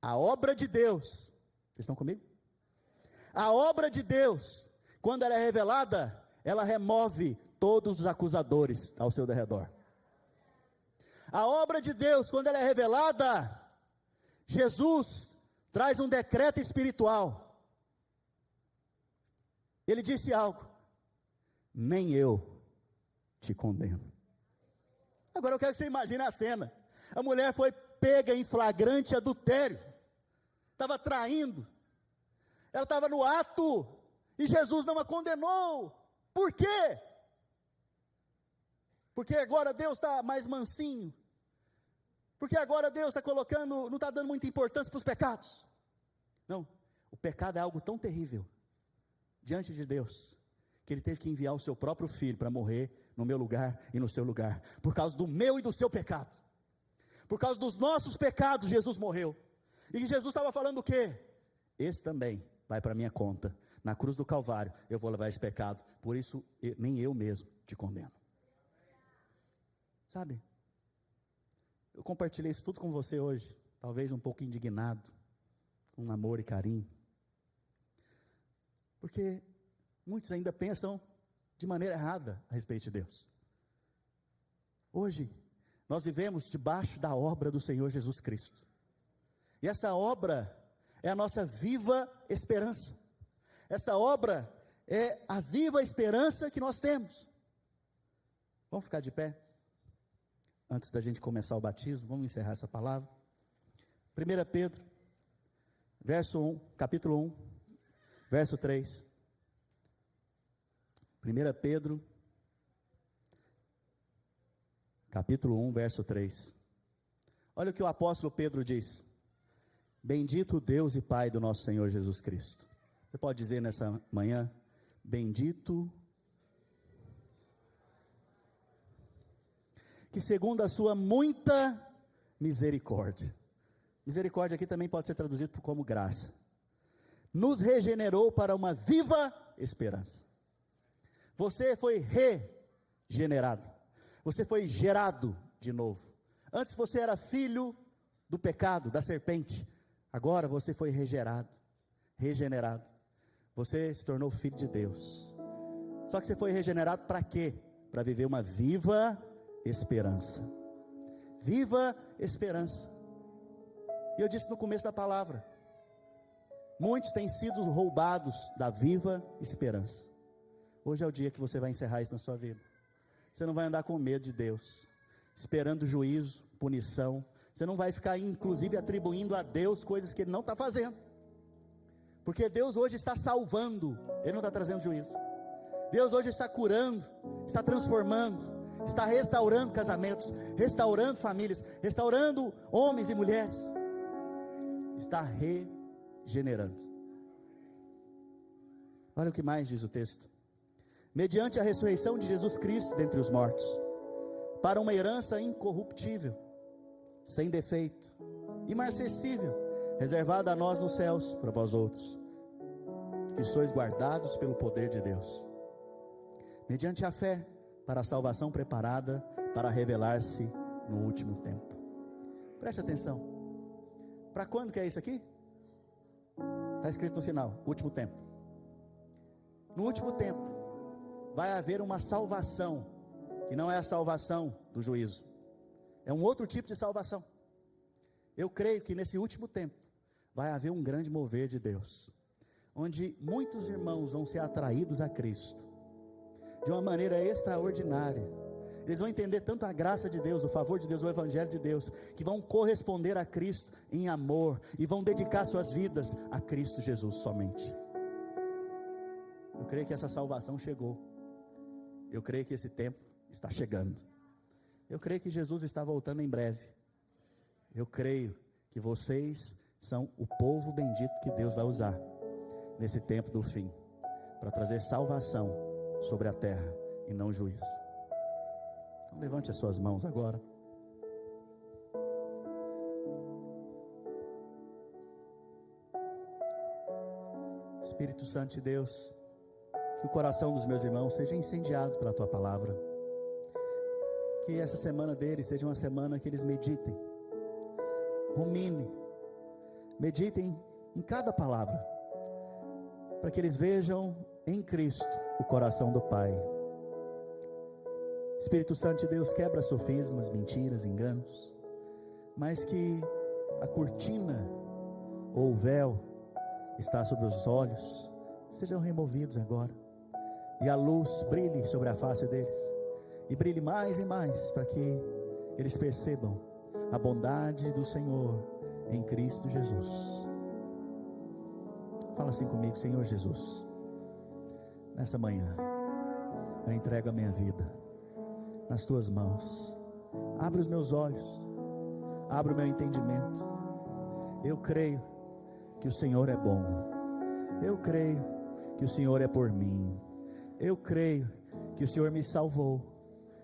A obra de Deus, vocês estão comigo? A obra de Deus, quando ela é revelada, ela remove todos os acusadores ao seu derredor. A obra de Deus, quando ela é revelada, Jesus traz um decreto espiritual. Ele disse algo: nem eu te condeno. Agora eu quero que você imagine a cena. A mulher foi pega em flagrante adultério, estava traindo, ela estava no ato, e Jesus não a condenou. Por quê? Porque agora Deus está mais mansinho, porque agora Deus está colocando, não está dando muita importância para os pecados. Não, o pecado é algo tão terrível diante de Deus, que Ele teve que enviar o seu próprio Filho para morrer no meu lugar e no seu lugar, por causa do meu e do seu pecado, por causa dos nossos pecados. Jesus morreu, e Jesus estava falando o quê? Esse também vai para a minha conta, na cruz do Calvário eu vou levar esse pecado, por isso nem eu mesmo te condeno. Sabe, eu compartilhei isso tudo com você hoje, talvez um pouco indignado, com amor e carinho, porque muitos ainda pensam de maneira errada a respeito de Deus. Hoje, nós vivemos debaixo da obra do Senhor Jesus Cristo, e essa obra é a nossa viva esperança. Essa obra é a viva esperança que nós temos. Vamos ficar de pé? Antes da gente começar o batismo, vamos encerrar essa palavra. 1 Pedro, verso 1, capítulo 1, verso 3. 1 Pedro, capítulo 1, verso 3. Olha o que o apóstolo Pedro diz: bendito Deus e Pai do nosso Senhor Jesus Cristo. Você pode dizer nessa manhã: bendito, que segundo a sua muita misericórdia, misericórdia aqui também pode ser traduzido por como graça, nos regenerou para uma viva esperança. Você foi regenerado, você foi gerado de novo. Antes você era filho do pecado, da serpente. Agora você foi regenerado. Você se tornou filho de Deus. Só que você foi regenerado para quê? Para viver uma viva esperança. Viva esperança. E eu disse no começo da palavra, muitos têm sido roubados da viva esperança. Hoje é o dia que você vai encerrar isso na sua vida. Você não vai andar com medo de Deus, esperando juízo, punição. Você não vai ficar inclusive atribuindo a Deus coisas que Ele não está fazendo, porque Deus hoje está salvando, Ele não está trazendo juízo. Deus hoje está curando, está transformando, está restaurando casamentos, restaurando famílias, restaurando homens e mulheres, está regenerando. Olha o que mais diz o texto: mediante a ressurreição de Jesus Cristo dentre os mortos, para uma herança incorruptível, sem defeito, imarcessível, reservada a nós nos céus, para vós outros, que sois guardados pelo poder de Deus, mediante a fé, para a salvação preparada para revelar-se no último tempo. Preste atenção. Para quando que é isso aqui? Está escrito no final, último tempo. No último tempo vai haver uma salvação, que não é a salvação do juízo, é um outro tipo de salvação. Eu creio que nesse último tempo vai haver um grande mover de Deus, onde muitos irmãos vão ser atraídos a Cristo de uma maneira extraordinária. Eles vão entender tanto a graça de Deus, o favor de Deus, o evangelho de Deus, que vão corresponder a Cristo em amor e vão dedicar suas vidas a Cristo Jesus somente. Eu creio que essa salvação chegou. Eu creio que esse tempo está chegando. Eu creio que Jesus está voltando em breve. Eu creio que vocês são o povo bendito que Deus vai usar nesse tempo do fim, para trazer salvação sobre a terra e não juízo. Então levante as suas mãos agora. Espírito Santo de Deus, que o coração dos meus irmãos seja incendiado pela Tua palavra, que essa semana deles seja uma semana que eles meditem, ruminem, meditem em cada palavra, para que eles vejam em Cristo o coração do Pai. Espírito Santo de Deus, quebra sofismas, mentiras, enganos, mas que a cortina ou o véu que está sobre os olhos sejam removidos agora, e a luz brilhe sobre a face deles, e brilhe mais e mais, para que eles percebam a bondade do Senhor em Cristo Jesus. Fala assim comigo: Senhor Jesus, nessa manhã eu entrego a minha vida nas Tuas mãos. Abre os meus olhos, abre o meu entendimento. Eu creio que o Senhor é bom, eu creio que o Senhor é por mim, eu creio que o Senhor me salvou.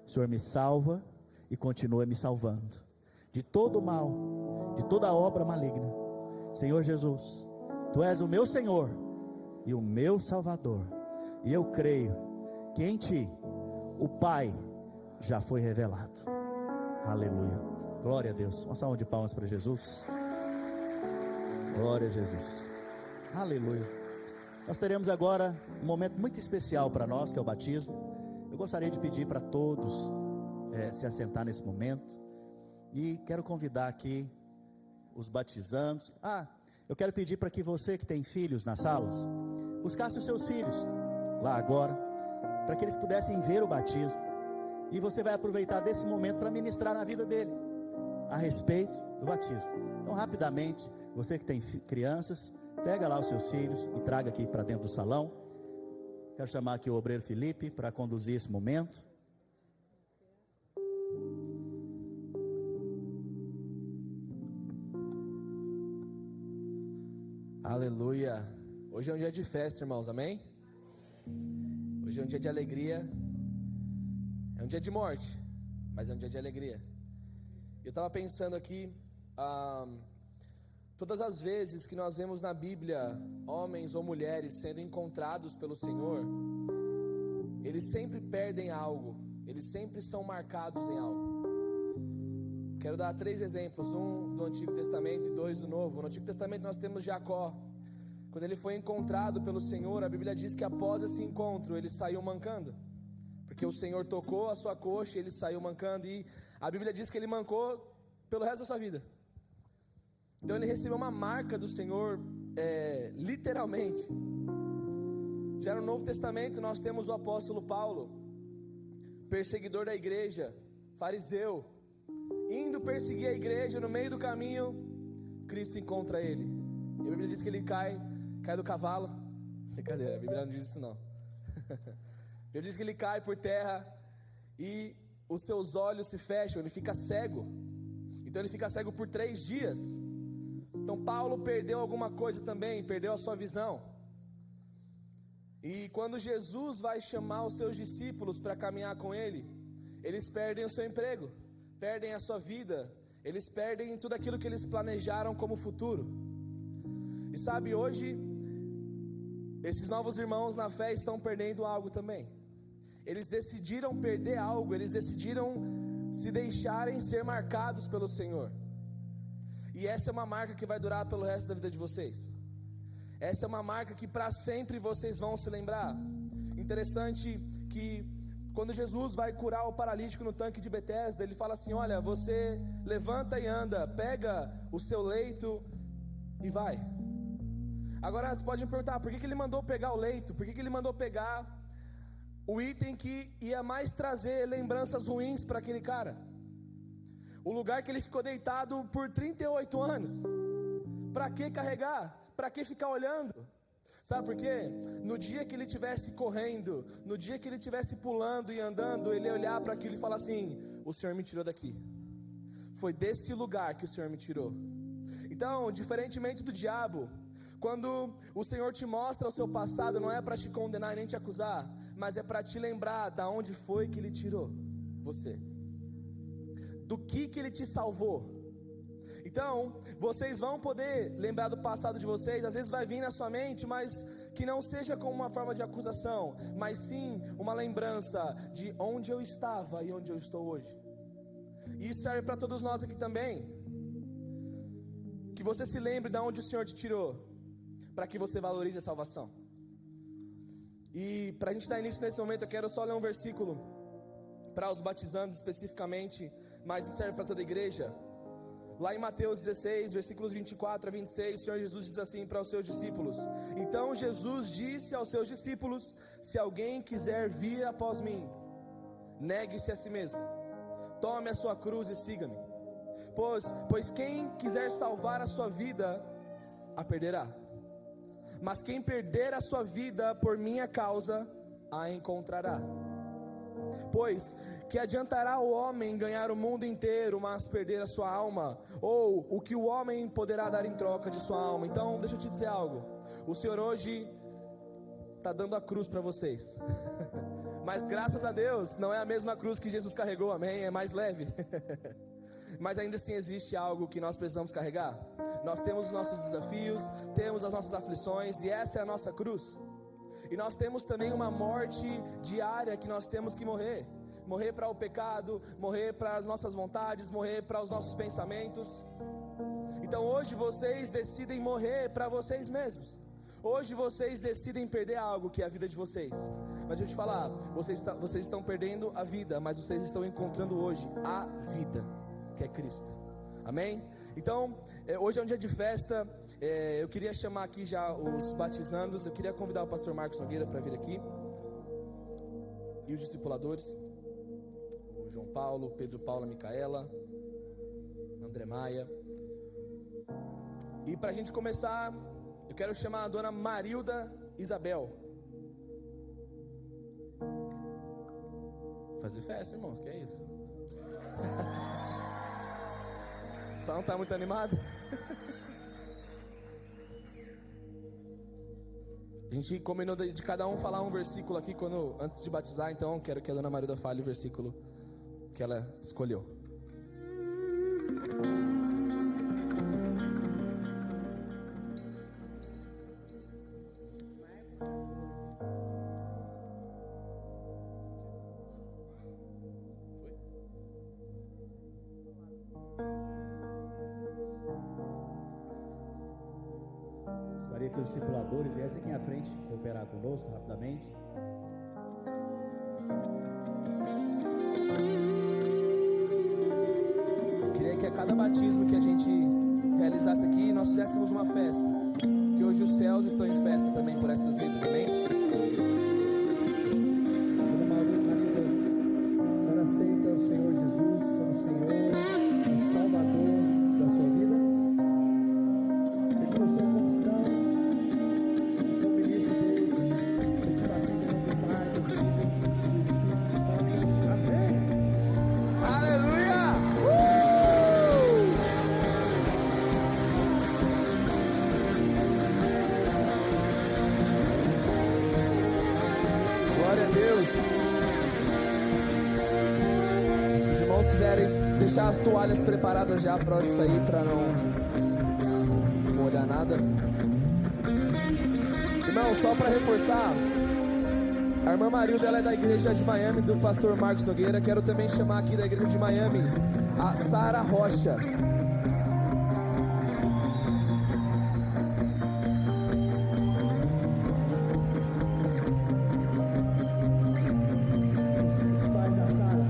O Senhor me salva e continua me salvando de todo o mal, de toda obra maligna. Senhor Jesus, Tu és o meu Senhor e o meu Salvador, e eu creio que em Ti o Pai já foi revelado. Aleluia, glória a Deus. Uma salva de palmas para Jesus. Glória a Jesus, aleluia. Nós teremos agora um momento muito especial para nós, que é o batismo. Eu gostaria de pedir para todos se assentar nesse momento, e quero convidar aqui os batizandos. Eu quero pedir para que você que tem filhos nas salas, buscasse os seus filhos lá agora, para que eles pudessem ver o batismo, e você vai aproveitar desse momento para ministrar na vida dele a respeito do batismo. Então, rapidamente, você que tem crianças, pega lá os seus filhos e traga aqui para dentro do salão. Quero chamar aqui o obreiro Felipe para conduzir esse momento. Aleluia. Hoje é um dia de festa, irmãos, amém? Hoje é um dia de alegria. É um dia de morte, mas é um dia de alegria. Eu estava pensando aqui, todas as vezes que nós vemos na Bíblia homens ou mulheres sendo encontrados pelo Senhor, eles sempre perdem algo, eles sempre são marcados em algo. Quero dar 3 exemplos, um do Antigo Testamento e 2 do Novo. No Antigo Testamento nós temos Jacó. Quando ele foi encontrado pelo Senhor, a Bíblia diz que após esse encontro ele saiu mancando, porque o Senhor tocou a sua coxa e ele saiu mancando, e a Bíblia diz que ele mancou pelo resto da sua vida. Então ele recebeu uma marca do Senhor, literalmente. Já no Novo Testamento nós temos o apóstolo Paulo, perseguidor da igreja, fariseu, indo perseguir a igreja. No meio do caminho, Cristo encontra ele, e a Bíblia diz que ele cai do cavalo. Brincadeira, a Bíblia não diz isso não. A Bíblia diz que ele cai por terra e os seus olhos se fecham, ele fica cego. Então ele fica cego por 3 dias. Então Paulo perdeu alguma coisa também, perdeu a sua visão. E quando Jesus vai chamar os seus discípulos para caminhar com Ele, eles perdem o seu emprego, perdem a sua vida, eles perdem tudo aquilo que eles planejaram como futuro. E sabe, hoje, esses novos irmãos na fé estão perdendo algo também. Eles decidiram perder algo, eles decidiram se deixarem ser marcados pelo Senhor. E essa é uma marca que vai durar pelo resto da vida de vocês. Essa é uma marca que para sempre vocês vão se lembrar. Interessante que quando Jesus vai curar o paralítico no tanque de Betesda, ele fala assim: olha, você levanta e anda, pega o seu leito e vai. Agora você pode me perguntar, por que ele mandou pegar o leito? Por que ele mandou pegar o item que ia mais trazer lembranças ruins para aquele cara? O lugar que ele ficou deitado por 38 anos. Para que carregar? Para que ficar olhando? Sabe por quê? No dia que ele estivesse correndo, no dia que ele estivesse pulando e andando, ele ia olhar para aquilo e falar assim: o Senhor me tirou daqui. Foi desse lugar que o Senhor me tirou. Então, diferentemente do diabo, quando o Senhor te mostra o seu passado, não é para te condenar e nem te acusar, mas é para te lembrar da onde foi que Ele tirou você, do que Ele te salvou. Então, vocês vão poder lembrar do passado de vocês, às vezes vai vir na sua mente, mas que não seja como uma forma de acusação, mas sim uma lembrança de onde eu estava e onde eu estou hoje. E isso serve para todos nós aqui também. Que você se lembre de onde o Senhor te tirou, para que você valorize a salvação. E para a gente dar início nesse momento, eu quero só ler um versículo para os batizandos especificamente, mas isso serve para toda a igreja. Lá em Mateus 16, versículos 24 a 26, o Senhor Jesus diz assim para os seus discípulos: então Jesus disse aos seus discípulos: se alguém quiser vir após mim, negue-se a si mesmo, tome a sua cruz e siga-me. Pois quem quiser salvar a sua vida, a perderá. Mas quem perder a sua vida por minha causa, a encontrará. Pois que adiantará o homem ganhar o mundo inteiro, mas perder a sua alma? Ou o que o homem poderá dar em troca de sua alma? Então deixa eu te dizer algo. O Senhor hoje está dando a cruz para vocês. Mas graças a Deus, não é a mesma cruz que Jesus carregou, amém? É mais leve. Mas ainda assim existe algo que nós precisamos carregar. Nós temos os nossos desafios, temos as nossas aflições, e essa é a nossa cruz. E nós temos também uma morte diária que nós temos que morrer. Morrer para o pecado, morrer para as nossas vontades, morrer para os nossos pensamentos. Então hoje vocês decidem morrer para vocês mesmos. Hoje vocês decidem perder algo que é a vida de vocês. Mas deixa eu te falar, vocês estão perdendo a vida, mas vocês estão encontrando hoje a vida, que é Cristo. Amém? Então, hoje é um dia de festa. Eu queria chamar aqui já os batizandos. Eu queria convidar o pastor Marcos Nogueira para vir aqui, e os discipuladores, o João Paulo, Pedro Paulo, Micaela, André Maia. E para a gente começar, eu quero chamar a dona Marilda Isabel. Fazer festa, irmãos, que é isso? Só não está muito animado? A gente combinou de cada um falar um versículo aqui antes de batizar, então quero que a dona Marilda fale o versículo que ela escolheu. Gostaria que os discipuladores viessem aqui à frente cooperar conosco rapidamente. Eu queria que a cada batismo que a gente realizasse aqui, nós fizéssemos uma festa, que hoje os céus estão em festa também por essas vidas, amém? Dona Marilda, a senhora aceita o Senhor Jesus como Senhor e Salvador da sua vida? Segundo a sua confissão, e como início Deus, eu te batizo em nome do Pai, do Filho e do Espírito Santo. Amém. Aleluia! quiserem deixar as toalhas preparadas já para hora de sair, para não molhar nada. Irmão, só para reforçar, a irmã Marilda, ela é da igreja de Miami, do pastor Marcos Nogueira. Quero também chamar aqui da igreja de Miami a Sara Rocha. Os pais da Sara,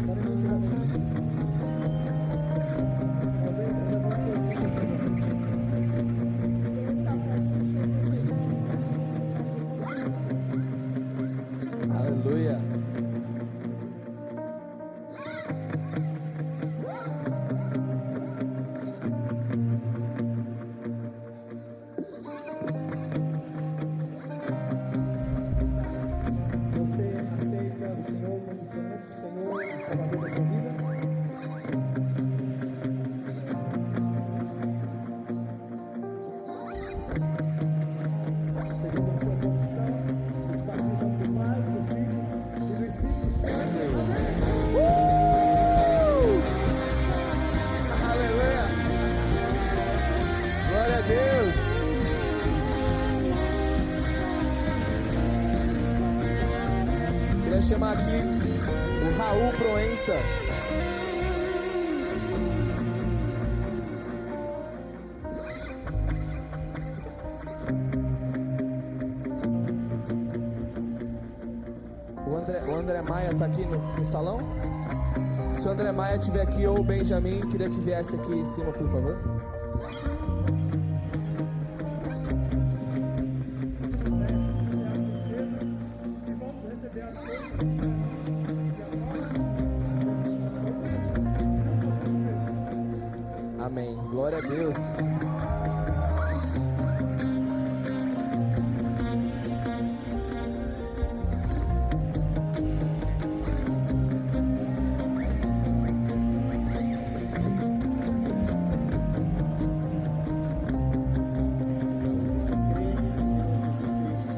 podem me entrar bem. Ainda vou torcer aqui agora. Deus só pode encher vocês muito aqueles que fazem os seus corações. Aleluia. Você aceita o Senhor como Senhor e Salvador da sua vida? Segundo a sua confissão, eu te batizo em nome do Pai, do Filho e do Espírito Santo. Aleluia. Glória a Deus. Queria chamar aqui o Raul Proença. O André Maia tá aqui no salão? Se o André Maia estiver aqui ou o Benjamin, queria que viesse aqui em cima, por favor. E vamos receber as coisas que estão de agora. Existem as coisas que não podemos ver. Amém. Glória a Deus. Você crê no Senhor Jesus Cristo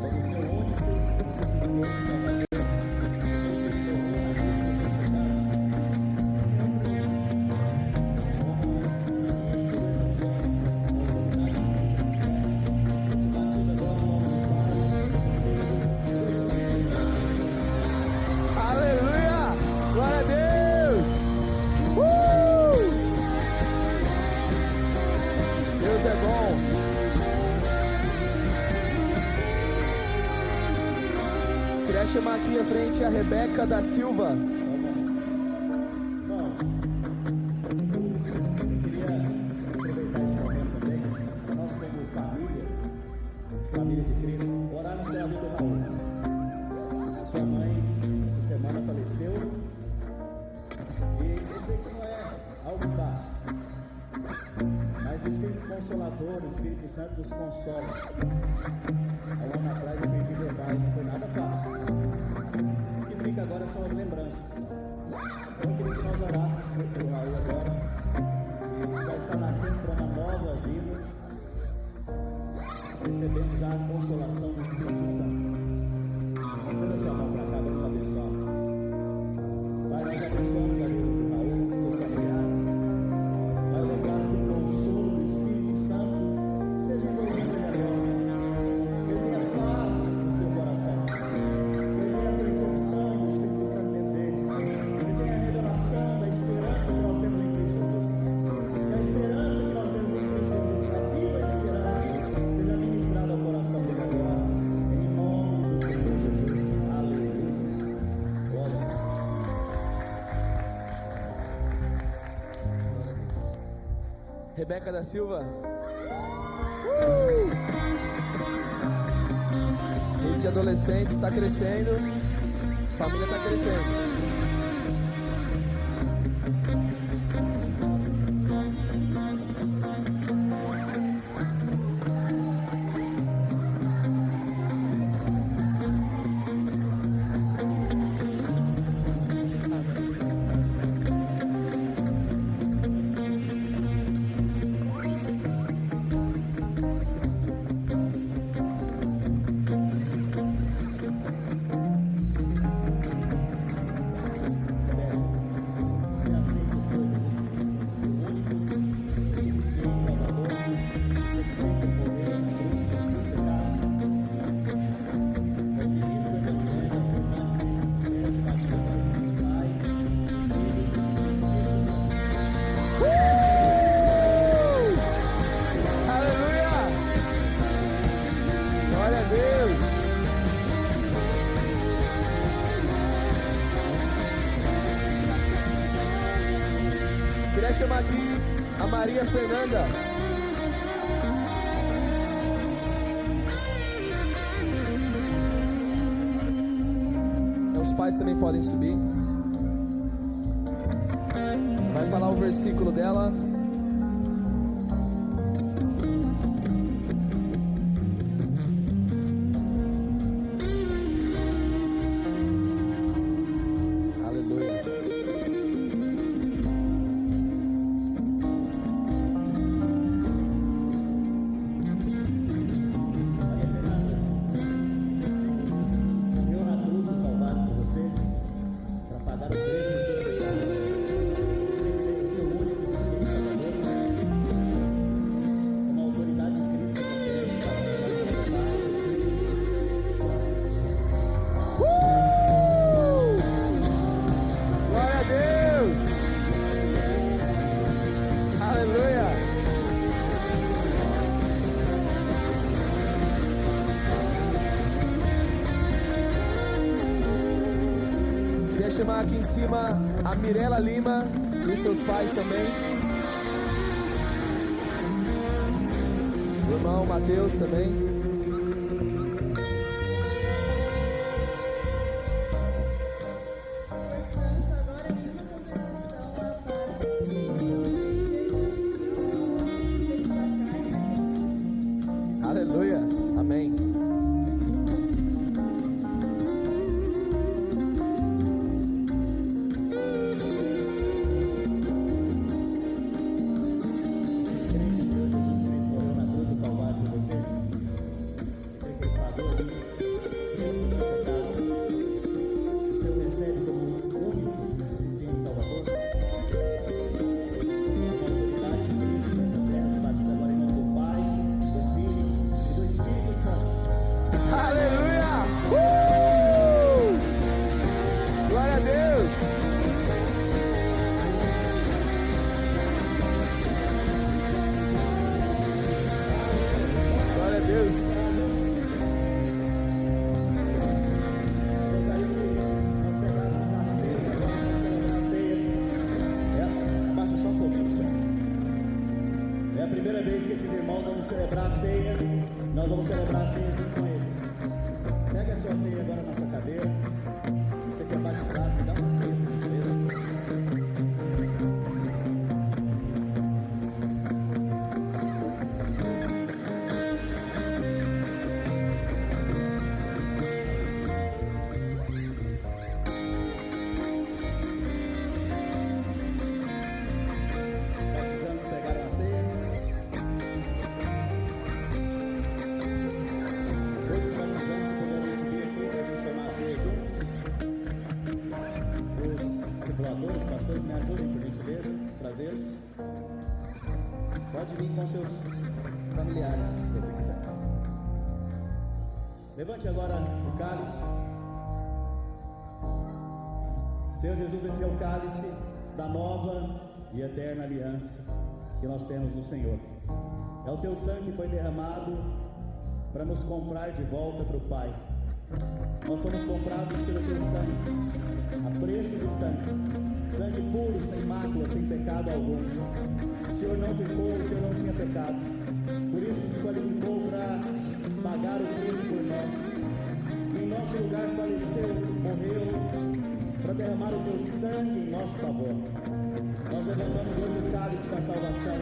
como seu único e suficiente Salvador, que te morreu na cruz pelos seus pecados, como ministro do Evangelho, com autoridade em Cristo, eu te batizo agora em nome do Pai, do Espírito Santo. Aleluia! Glória a Deus! Deus é bom. Queria chamar aqui à frente a Rebeca da Silva. Só um momento. Irmãos, eu queria aproveitar esse momento também, para nós como família de Cristo, orarmos pela vida do Raul. A sua mãe, essa semana, faleceu, e eu sei que não é algo fácil, mas o Espírito Consolador, o Espírito Santo nos consola. Há um ano atrás eu perdi meu pai, não foi nada fácil. O que fica agora são as lembranças. Então eu queria que nós orássemos pelo Raul agora, que já está nascendo para uma nova vida, recebendo já a consolação do Espírito Santo. Estenda sua mão para cá, vamos abençoar. Pai, nós abençoamos a vida do Raul, dos seus familiares. Pai, eu declaro que o consolo do Espírito Santo seja envolvido nele agora. Que ele tenha paz no seu coração. Que ele tenha a percepção do Espírito Santo dentro dele. Que ele tenha a revelação da esperança que nós temos em Cristo Jesus. Que a esperança que nós temos em Cristo Jesus, a viva esperança, seja ministrada ao coração dele agora. Em nome do Senhor Jesus. Aleluia. Glória a Deus. Rebeca da Silva. Rede de adolescentes está crescendo. Família está crescendo. Queria chamar aqui a Maria Fernanda. Os pais também podem subir. Vai falar o versículo dela. Aleluia. Morreu na cruz do Calvário por você, para pagar o preço dos seus pecados. Você crê que Ele é o seu único e suficiente Salvador? Com a autoridade de Cristo nessa terra, de partir agora em nome do Pai, do Filho e do Espírito Santo. Glória a Deus. Aleluia. Queria chamar aqui em cima a Mirela Lima e os seus pais também. O irmão Mateus também. Portanto, agora nenhuma condenação há para aqueles que estão nos espíritos que não andam segundo a carne, mas segundo o Espírito. Aleluia. Amém. Você crê que o Senhor Jesus Cristo morreu na cruz do Calvário por você? Você crê que Ele pagou ali o preço do seu pecado? O Senhor recebe como único e suficiente Salvador? Com a autoridade de Cristo nessa terra, te batiza agora em nome do Pai, do Filho e do Espírito Santo. Aleluia! Glória a Deus! Glória a Deus! Gostaria que nós pegássemos a ceia agora, vamos celebrar a ceia. Abaixa só um pouquinho, Senhor. É a primeira vez que esses irmãos vão celebrar a ceia. Nós vamos celebrar a ceia junto com eles. Pega a sua ceia agora na sua cadeira. Você que é batizado, me dá uma ceia, por gentileza. Os batizantes pegaram a ceia. Todos os batizantes puderam subir aqui para a gente tomar a ceia juntos. Os discipuladores, pastores, me ajudem, por gentileza, trazê-los. Pode vir com seus familiares, se você quiser. Levante agora o cálice. Senhor Jesus, esse é o cálice da nova e eterna aliança que nós temos no Senhor. É o teu sangue que foi derramado para nos comprar de volta para o Pai. Nós fomos comprados pelo teu sangue, a preço de sangue, sangue puro, sem mácula, sem pecado algum. O Senhor não pecou, o Senhor não tinha pecado, por isso se qualificou para pagar o preço por nós, e em nosso lugar faleceu, morreu, para derramar o teu sangue em nosso favor. Nós levantamos hoje o cálice da salvação,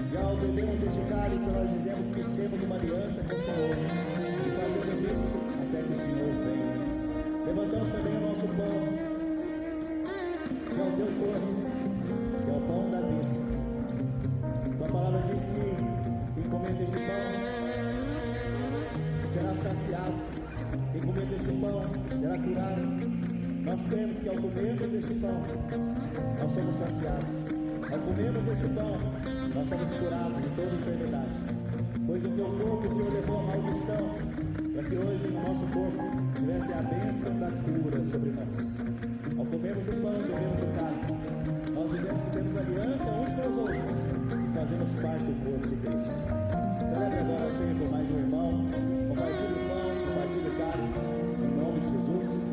e ao bebermos deste cálice nós dizemos que temos uma aliança com o Senhor, e fazemos isso até que o Senhor venha. Levantamos também o nosso pão, que é o teu corpo, que é o pão da vida. Tua palavra diz que quem comer deste pão será saciado, quem comer deste pão será curado. Nós cremos que ao comermos deste pão, nós somos saciados. Ao comermos deste pão, nós somos curados de toda enfermidade. Pois no teu corpo o Senhor levou a maldição, para que hoje no nosso corpo tivesse a bênção da cura sobre nós. Ao comermos o pão e bebermos o cálice, nós dizemos que temos aliança uns com os outros e fazemos parte do corpo de Cristo. Celebre agora a ceia com mais um irmão. Compartilhe o pão, compartilhe o cálice, em nome de Jesus.